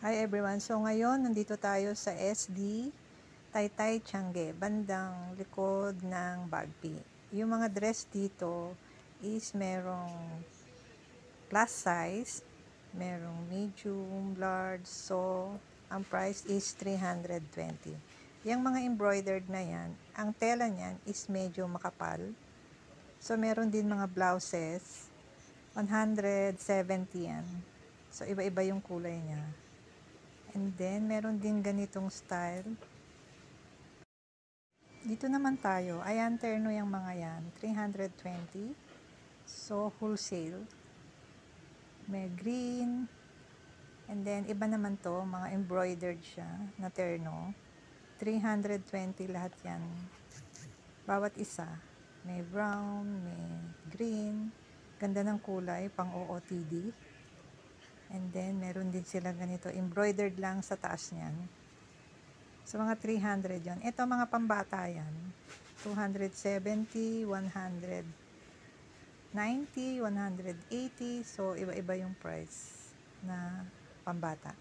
Hi everyone! So ngayon, nandito tayo sa SD Taytay Tiange, bandang likod ng Bagpi. Yung mga dress dito is merong plus size, merong medium, large, so ang price is 320. Yung mga embroidered na yan, ang tela niyan is medyo makapal. So meron din mga blouses, 170 yan. So iba-iba yung kulay niya. And then, meron din ganitong style. Dito naman tayo. Ayan, terno yung mga yan. 320. So, wholesale. May green. And then, iba naman to. Mga embroidered siya na terno. 320 lahat yan. Bawat isa. May brown, may green. Ganda ng kulay, pang OOTD. And then, meron din sila ganito. Embroidered lang sa taas niyan. So, mga 300 yon. Ito, mga pambata yan. 270, 190, 180. So, iba-iba yung price na pambata.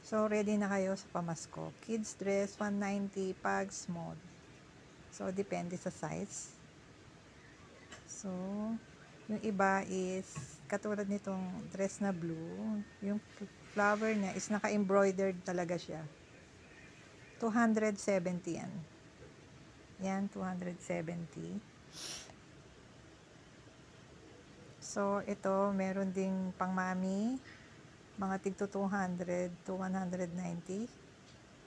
So, ready na kayo sa pamasko. Kids dress, 190. Pag small. So, depende sa size. So, yung iba is, katulad nitong dress na blue, yung flower niya is naka-embroidered talaga siya. 270 yan. Yan, 270. So, ito, meron ding pang mami, mga tigto 200 to 190.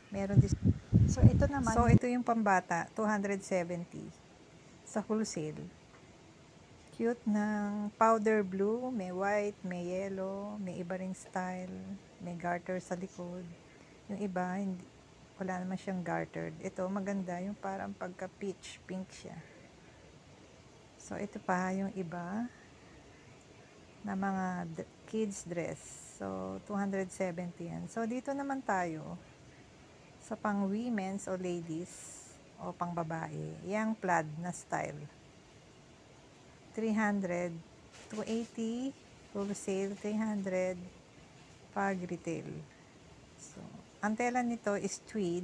Meron din. So, ito naman. So, ito yung pambata, 270 sa wholesale. Cute ng powder blue, may white, may yellow, may iba ring style, may garter sa likod. Yung iba, hindi, wala naman siyang gartered. Ito, maganda, yung parang pagka peach, pink siya. So, ito pa yung iba na mga kids dress. So, 270 yan. So, dito naman tayo sa pang women's o ladies o pang babae. Yang plaid na style. 300, 280, wholesale, 300, pag retail. So, ang tela nito is tweed.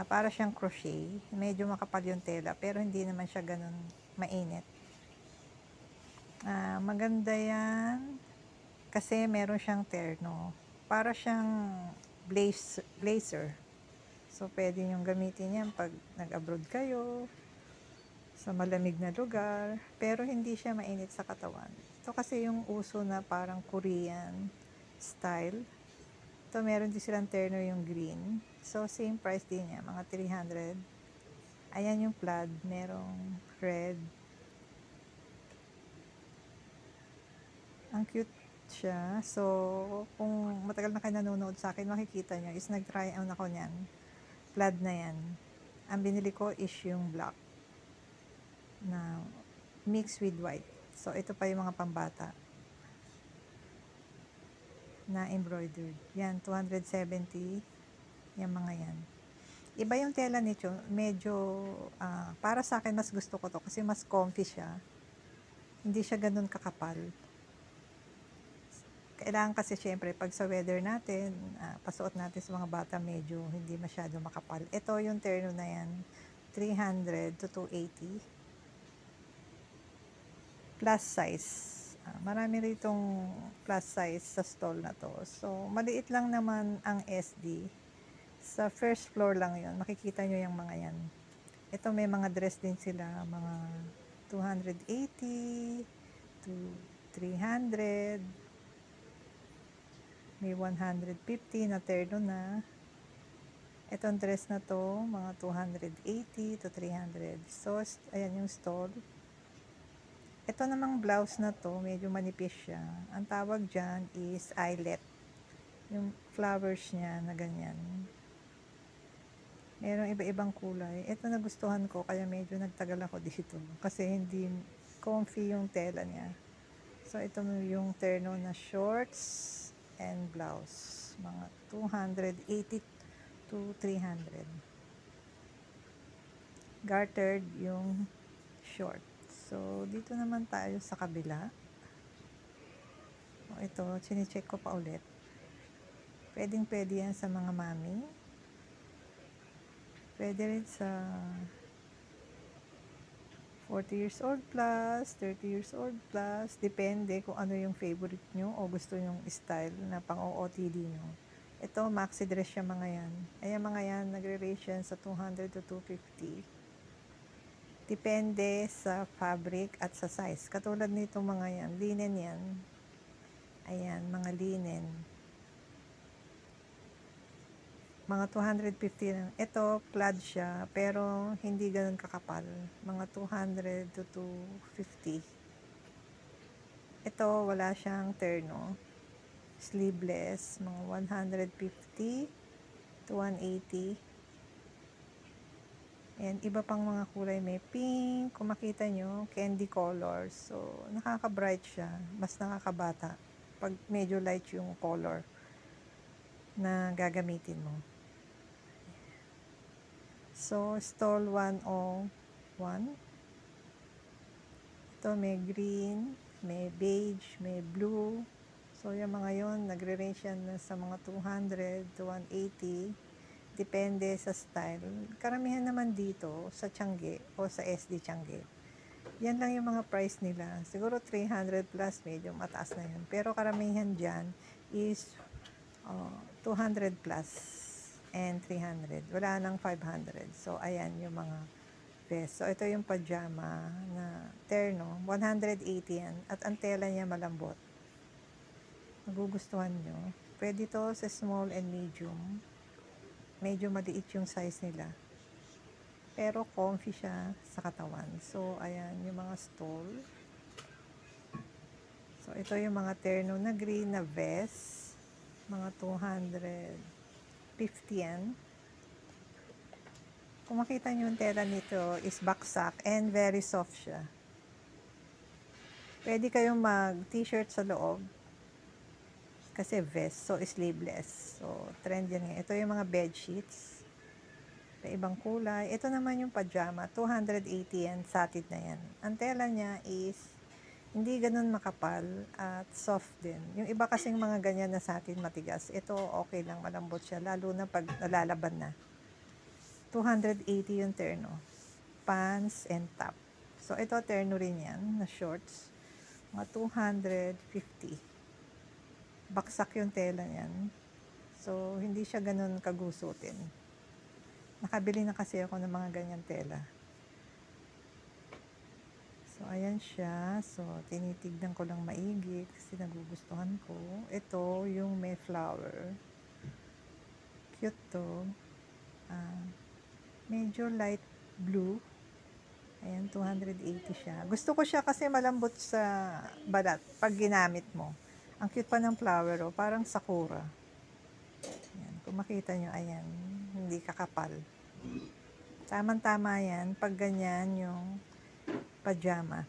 Para siyang crochet. Medyo makapal yung tela, pero hindi naman siya ganun mainit. Maganda yan kasi meron siyang terno. Para siyang blazer. So, pwede nyo gamitin yan pag nag-abroad kayo, sa malamig na lugar, pero hindi siya mainit sa katawan. Ito kasi yung uso na parang Korean style. Ito, meron din silang terno yung green. So, same price din niya, mga 300. Ayan yung plaid, merong red. Ang cute siya. So, kung matagal na kayo nanonood sa akin, makikita nyo is nag-try on ako niyan. Plaid na yan. Ang binili ko is yung black na mix with white. So, ito pa yung mga pambata na embroidered. Yan, 270. Yan mga yan. Iba yung tela nito. Medyo, para sa akin, mas gusto ko to kasi mas comfy siya. Hindi siya ganun kakapal. Kailangan kasi syempre, pag sa weather natin, pasuot natin sa mga bata, medyo hindi masyado makapal. Ito yung terno na yan, 300 to 280. Plus size. Marami ritong plus size sa stall na to. So, maliit lang naman ang SD. Sa first floor lang yon. Makikita nyo yung mga yan. Ito may mga dress din sila. Mga 280 to 300. May 150 na terno na. Itong dress na to, mga 280 to 300. So, ayan yung stall. Ito namang blouse na to, medyo manipis siya. Ang tawag dyan is eyelet. Yung flowers niya na ganyan. Merong iba-ibang kulay. Ito nagustuhan ko, kaya medyo nagtagal ako dito. Kasi hindi comfy yung tela niya. So, ito yung terno na shorts and blouse. Mga 280 to 300. Gartered yung short. So, dito naman tayo sa kabila. Ito, chine-check ko pa ulit. Pwede yan sa mga mami. Pwede rin sa 40 years old plus, 30 years old plus. Depende kung ano yung favorite nyo o gusto nyong style na pang-OOTD nyo. Ito, maxi dress siya mga yan. Ayan mga yan, nagre-range yan sa 200 to 250. Depende sa fabric at sa size. Katulad nito mga yan, linen yan. Ayan, mga linen. Mga 250 lang. Ito, plaid siya, pero hindi ganun kakapal. Mga 200 to 250. Ito, wala siyang terno. Sleeveless, mga 150 to 180. And iba pang mga kulay. May pink, kung makita nyo, candy color. So, nakaka-bright siya. Mas nakakabata. Pag medyo light yung color na gagamitin mo. So, stall 101. Ito may green, may beige, may blue. So, yung mga yon nagre-range yan sa mga 200 to 180. Depende sa style. Karamihan naman dito sa Tiangge o sa SD Tiangge. Yan lang yung mga price nila. Siguro 300 plus, medyo mataas na yun. Pero karamihan dyan is 200 plus and 300. Wala nang 500. So, ayan yung mga vest. So, ito yung pajama na terno. 180 yan. At ang tela niya malambot. Nagugustuhan nyo. Pwede to sa small and medium. Medyo maliit yung size nila. Pero comfy siya sa katawan. So, ayan yung mga stole. So, ito yung mga terno na green na vest. Mga 250 yan. Kung makita nyo yung tela nito is baksak and very soft siya. Pwede kayong mag-t-shirt sa loob. Kasi vest, so sleeveless. So, trend yan ngayon. Ito yung mga bed sheets. May ibang kulay. Ito naman yung pajama. 280 yan. Satin na yan. Ang tela niya is hindi ganun makapal at soft din. Yung iba kasing mga ganyan na satin matigas. Ito okay lang. Malambot siya. Lalo na pag nalalaban na. 280 yung terno. Pants and top. So, ito terno rin yan na shorts. Mga 250. Baksak yung tela niyan. So, hindi siya ganun kagusutin. Nakabili na kasi ako ng mga ganyan tela. So, ayan siya. So, tinitignan ko lang maigi kasi nagugustuhan ko. Ito, yung may flower. Cute to. Medyo light blue. Ayan, 280 siya. Gusto ko siya kasi malambot sa balat pag ginamit mo. Ang cute pa ng flower, oh, parang sakura. Ayan, kung makita nyo, ayan, hindi kakapal. Tamang-tama yan, pag ganyan yung pajama.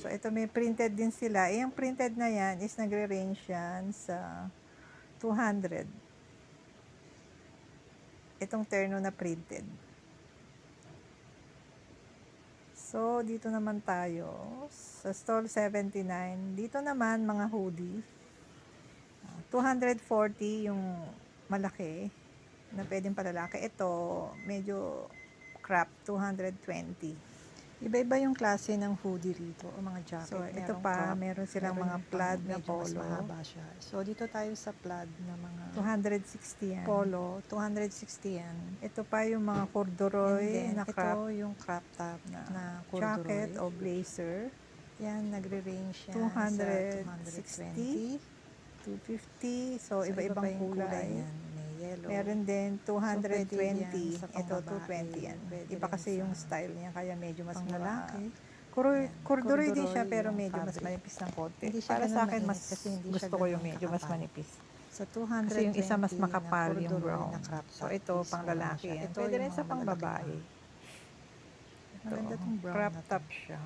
So, ito may printed din sila. Yung printed na yan is nagre-range yan sa 200. Itong terno na printed. So, dito naman tayo sa stall 79. Dito naman, mga hoodie. 240 yung malaki na pwedeng palalaki. Ito, medyo crop, 220. Iba-iba yung klase ng hoodie rito o mga jacket. So, ito pa, meron silang mga plaid na polo. Mas mahaba siya. So, dito tayo sa plaid na mga 260 yan. Polo, 260 yan. Ito pa yung mga corduroy na crop. Ito yung crop top na corduroy. Jacket o blazer. Yan, nagre-range yan 260. 250. So, iba-ibang kulay. Yan. May yellow. Meron din 220. So, ito, 220 yan. Iba kasi yung style niya, kaya medyo mas lalaki. Corduroy din siya, pero medyo mas manipis ng konti. Para sa akin, mas gusto ko yung medyo mas manipis. So, 220. Kasi yung isa mas makapal yung brown. So, ito, pang lalaki yan. Pwede rin sa pang babae. Ito, crop top siya.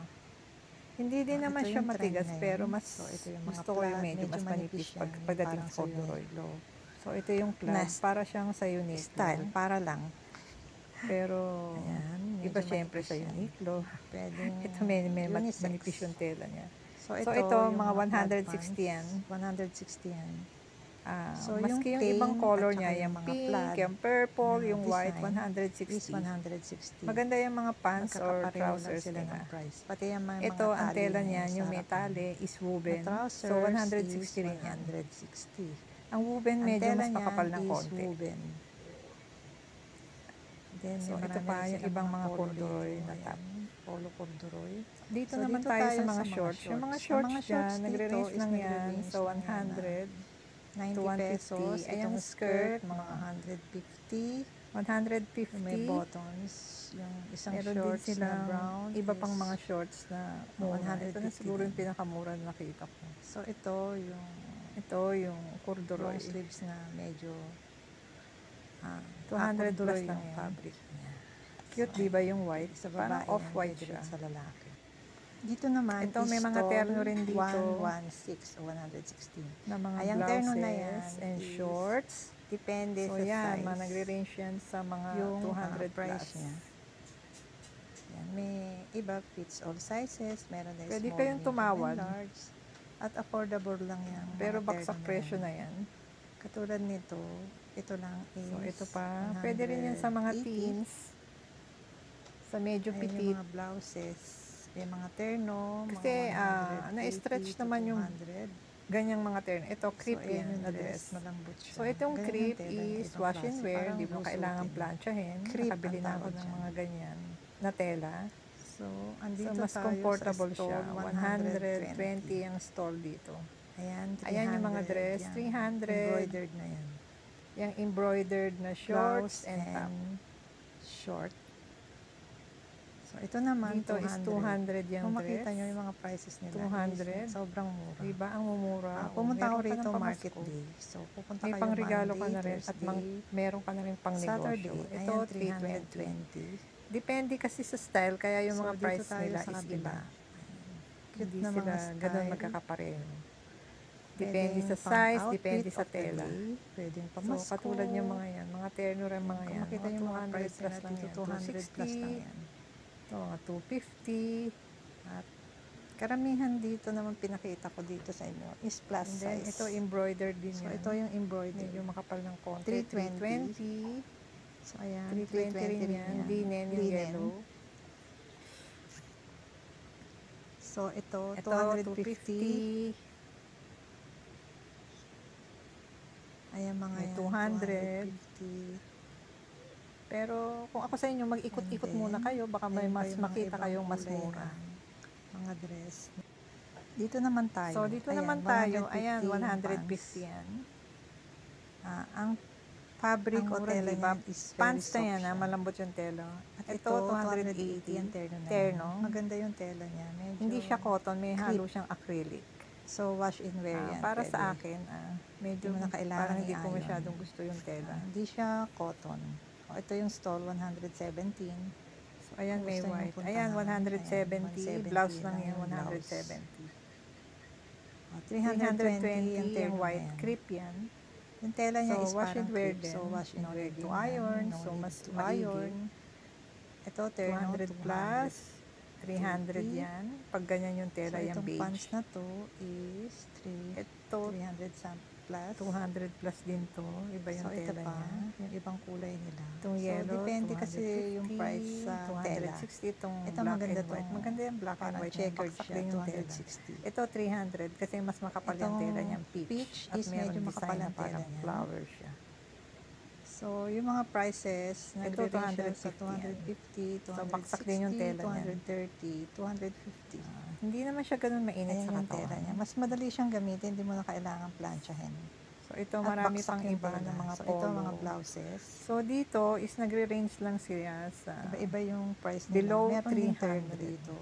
Hindi din naman siya matigas, pero mas gusto ko yung medyo mas manipis pagdating sa corduroy. So, ito yung plaid. Para siyang sa Uniqlo. Style, para lang. Pero, ayan, iba syempre sa Uniqlo. Ito may manipis yung tela niya. So ito mga 160 yan. 160 yan. So maski yung ibang color niya, yung pink, yung purple, yung white, 160. Maganda yung mga pants or trousers nila. Pati yung mga ito, ang tela niya, yung metale is woven. So 160 rin yan. Ang woven medyo mas makapal ng konti. So ito pa yung ibang mga corduroy na top. Polo corduroy. Dito naman tayo sa mga shorts. Yung mga shorts dyan, nagre-range lang yan sa 100 to 150. Ay, yung skirt, mga 150. 150. May buttons. Yung isang shorts na brown. Iba pang mga shorts na muna. Ito na siguro yung pinakamura na nakita ko. So, ito yung corduroy. Long sleeves na medyo 200 plus lang yung fabric niya. Cute, so, diba yung white? Parang off-white siya. Sa lalaki. Dito naman, ito may mga terno rin dito. 116 o 116. Na mga ayang blouses na yan, and shorts. Depende sa size. So yan, nagre-range yan sa mga yung 200 price niya. Yan, may iba fits all sizes. Meron na pwede small, kayong tumawad. Large. At affordable lang yan. Pero baksak presyo na yan. Katulad nito, ito lang is so ito pa. Pwede rin yan sa mga teens. Sa medyo petit. Yung mga blouses. May mga terno. Kasi na-stretch naman yung ganyang mga terno. Ito, crepe so, yan na dress. Malambot siya. So, itong crepe is wash and wear. Di mo kailangan planchahin. Nakabili na ako ng mga ganyan na tela. So, andito so, mas comfortable siya. 120 ang stall dito. Ayan, 300. Ayan yung mga dress. 300. Embroidered na yan. Yung embroidered na shorts and top. Short. So, ito naman, dito 200. Is 200 yung kung dress. Makita nyo yung mga prices nila. 200. Sobrang mura. Diba? Ang mumura. Pumunta ko rito market day. So, pupunta kayo Monday, pangregalo ka na rin at meron ka na rin pang negosyo. Ito, 320. Depende kasi sa style, kaya yung mga price nila is iba. Hindi sila ganun magkakapareho. Depende sa size, depende sa tela. Pwede yung pamasko. So, katulad yung mga yan. Mga terno rin mga yan. Kung makita yung mga price plus lang yan. 200 plus lang yan. Ito, mga 250. At karamihan dito naman pinakita ko dito sa inyo is plus size. Ito embroidered din yan. So, ito yung embroidered. Medyo makapal ng konti. 320. So, ayan. 320 rin yan. Linen yung yellow. So, ito 250. Ayan mga yan, 200. Pero kung ako sa inyo, mag-ikot-ikot muna kayo. Baka may mas makita kayong mas mura. Mga dress. Dito naman tayo. So, dito naman tayo. Ayan, 150 yan. Ang fabric o tela niya is very soft na yan, malambot yung tela. At ito, 280 yung terno. Maganda yung tela niya. Medyo hindi siya cotton, may halo siyang acrylic. So, wash and wear yan. Para pwede. Sa akin, medyo parang hindi ko masyadong gusto yung tela. Hindi siya cotton. Ito yung stall, 117. So, ayan, may white. Ayan, 170. Blouse lang yan, 170. 320 yung white. Crepe yan. Yung tela niya is wash and wear din. So, wash and wear to iron. So, mas to iron. Ito, 200 plus. 300 yan. Pag ganyan yung tela, so, yung beige. Itong pants na to is 300 plus. 200 plus din to. Iba yung so, tela niya. Yung ibang kulay nila. Itong yellow, depende kasi yung price sa tela. 260 itong ito black maganda and white. Maganda yung black and white. Checkered siya, 260. Ito 300 kasi mas makapal yung tela niyang peach. At is medyo makapal ang tela niya. Flower siya. So, yung mga prices, nagre-range sa 250, 260, so, baksak din yung tela 230, 250. Hindi naman siya ganun mainit sa katawan. Tela niya. Mas madali siyang gamitin, hindi mo na kailangan planchahin. So, ito marami pang iba na mga polo. So, ito mga blouses. So, dito is nagre-range lang siya sa iba-iba yung price nila. Below 300 dito.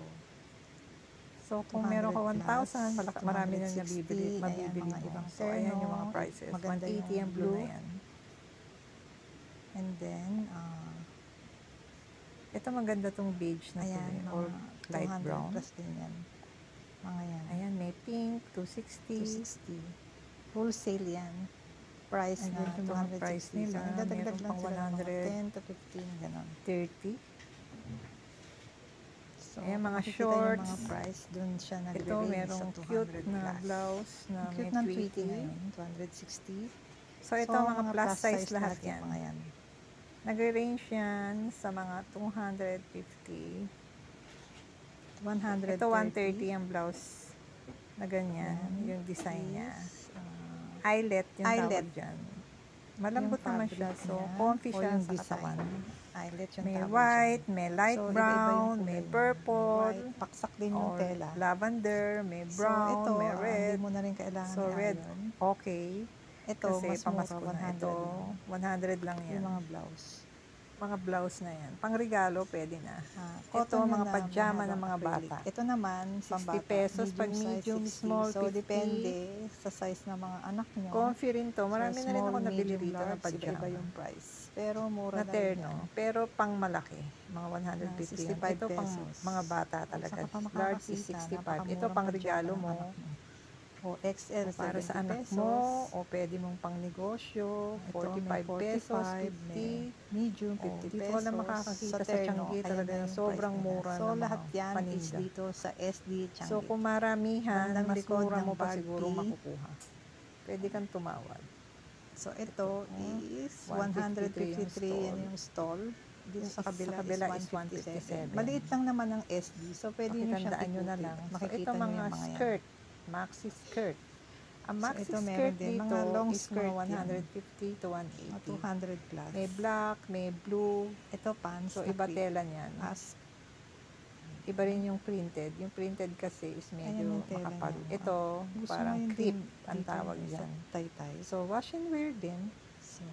So, kung meron ka 1,000, marami na mabibili mo. So, ayan yung mga prices. 180 ang blue na yan. And then, ito maganda tong beige na ayan, or light brown. Plus din yan. Mga yan. Ayan, may pink, 260. Wholesale yan. Price na, 260. Price nila. Dadagdag lang sila 100, 10 to 15, gano'n. 30. So, ayan, mga makikita shorts. yung mga price, dun siya Ito, nagre-range merong sa 200 cute na plus. blouse na Ang may cute ng tweety. tweety ngayon, 260. So, ito mga plus size lahat yung yan. mga yan. Nagre-range yan sa mga 250. 130. Ito 130 ang blouse na ganyan, yung design niya. Eyelet yung tawag dyan. Malambot naman siya, so comfy siya sa katawan. Eyelet yung May tawag white, dyan. may light So, brown, iba-iba yung may kulay. purple, White, paksak din yung or tela. lavender, may brown, so, ito, may red. hindi mo na rin kailangan So, red, i-iron. okay. Ito, Kasi mas mura, pamasko na. 100 Ito, 100 lang yan. yung mga blouse. Mga blouse na yan. Pang regalo, pwede na. Ito, Cotton mga na pajama ng mga acrylic. bata. Ito naman, 60 pesos pag medium, small, so 50. depende sa size ng mga anak nyo. Comfy rin to. Marami na rin ako nabili rito na large, pajama. iba yung price. Pero mura Na na terno. yan. Pero pang malaki. Mga 150 yan. 65 Ito pang pesos. mga bata talaga. Saka pa Large is makakakita, 65. Ito pang regalo mo. O XL, O para sa anak pesos. mo. O pwede mong pang negosyo. 45 pesos, 50. Medium, 50 Oh, pesos. dito ko lang makakakita sa Tiangge talaga na sobrang mura So, ng mga lahat yan is paninda. dito sa SD Tiangge. So, kung maramihan, Bandang mas likod mura ng mo pa Barbie. siguro makukuha. Pwede kang tumawad. So, ito is 153 yan yung stall. Dito sa kabila is 157. Maliit lang naman ang SD. So, pwede nyo siyang Pakitandaan nyo na lang. So, Makikita ito nyo mga yung mga skirt. Maxi skirt. Ang maxi ito skirt meron din. dito Mga long is skirt mga yan. 150 to 180. 200 plus. May black, may blue. Ito pants. So, na iba quick. tela niyan. Iba rin yung printed. Yung printed kasi is medyo yung tela makapal. niya. Ito, Gusto parang mo yun clip din ang dito tawag sa dyan. Tay-tay. So, wash and wear din. So,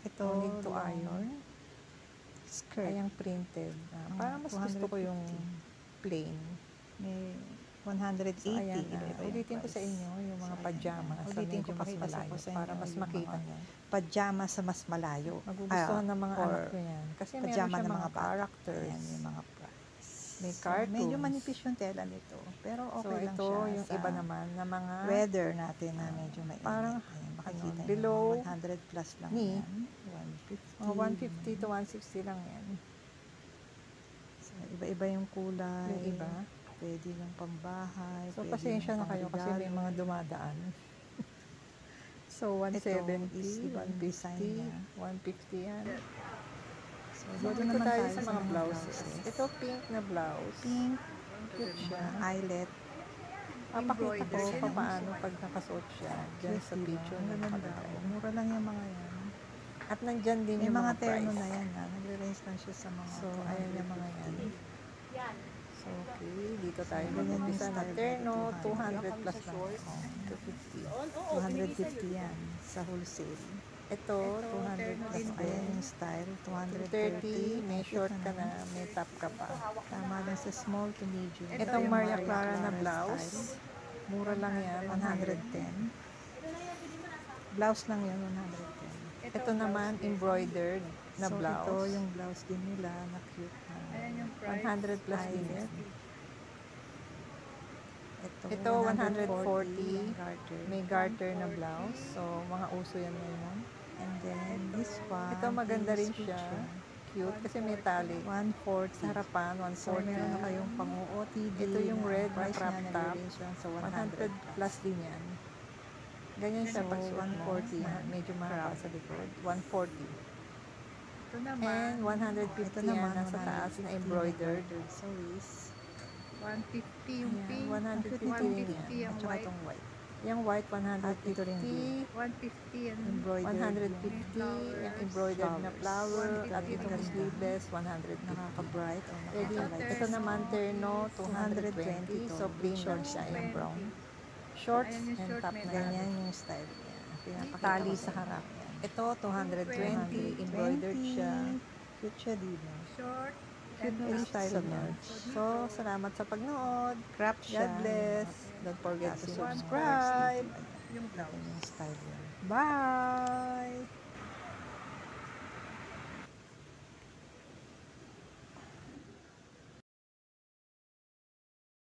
ito, No need to iron. skirt. Kayang printed. Parang mas gusto ko yung plain. May 180. So, ayan na. Iba-iba yung Ulitin ko sa price. inyo yung mga So, pajama ayan. sa Ulitin medyo ko, mas pakita malayo ko sa para inyo mas yung makita mga nyo. Pajama sa mas malayo. Magugustuhan ng mga or anak ko yan. Kasi meron pajama siya ng mga mga bata. characters. Ayan yung mga price. May So, cartoons. medyo manipis yung tela nito. Pero okay So, lang ito siya yung sa iba naman na mga weather natin na medyo mainit. parang, Ayan, makikita nyo, below 100 plus lang knee. yan. 150. mga 150 to 160 lang yan. So, iba-iba yung kulay. Yung iba. Pwede lang pambahay. So, pwede pasensya yung na kayo kasi may pangregalo. mga dumadaan. So, 170, is ibang design 150, niya. 150 yan. So, So, dito dito naman tayo sa mga blouses. blouses. Ito, pink na blouse. Pink, Cute siya. eyelet. Papakita ko paano pag nakasuot siya dyan sa picture na Ang ganda. nakalagay. Mura lang yung mga yan. At nandyan din May yung mga mga terno price. na yan ha. Nagre-range lang siya sa mga So, ayan yung mga yan. So, okay. Dito tayo Ganyan yung mag-umpisa na style. terno. 200 200 plus lang. 250. 250 yan sa wholesale. Ito, 200 plus So, ayan yung style. 230. 230. May short ka na. May top ka pa. Tama lang sa small to medium. Itong yung Maria Clara na blouse. style. Mura lang yan. 110. Blouse lang yun, 110. Ito naman, embroidered na so, blouse. ito yung blouse din nila na cute na. 100 plus din yan. Ito, 140. yung garter. May garter na blouse. So, mga uso yan ngayon. And then, this one. Ito maganda is rin siya. picture. Cute kasi may tali. 140. Sa harapan, So, 140. meron na kayong pang-OOTD. Ito yung na red na price crop niya top. nag-range lang sa 100 plus din yan. Ganyan siya So, pag suot mo. 140 yan. Medyo mahaba sa likod. 140. Ito naman, And 150 Ito yan. naman, Nasa taas na embroidered. So, is 150 yung Ayan, pink, 150 150 yan. yung at saka white, itong white. Yung white, At ito rin 150. 150 yan. Embroidered. 150. Yung embroidered na flower. At itong sleeveless, 150. Nakaka-bright o Pwede, nakaka-light. ito naman terno, 220. So, plain lang siya. Yung brown. Shorts Ayan yung and short top med. na Ganyan yung style niya. Pinapakita tali ko sa harap. inyo. Ito, 220. Embroidered siya. Cute siya, diba? Short, Cute na yung style niya. So, salamat sa pagnood. Crop siya. God bless. Don't forget to Tapos subscribe. yung blouse. Yung style niya. Bye!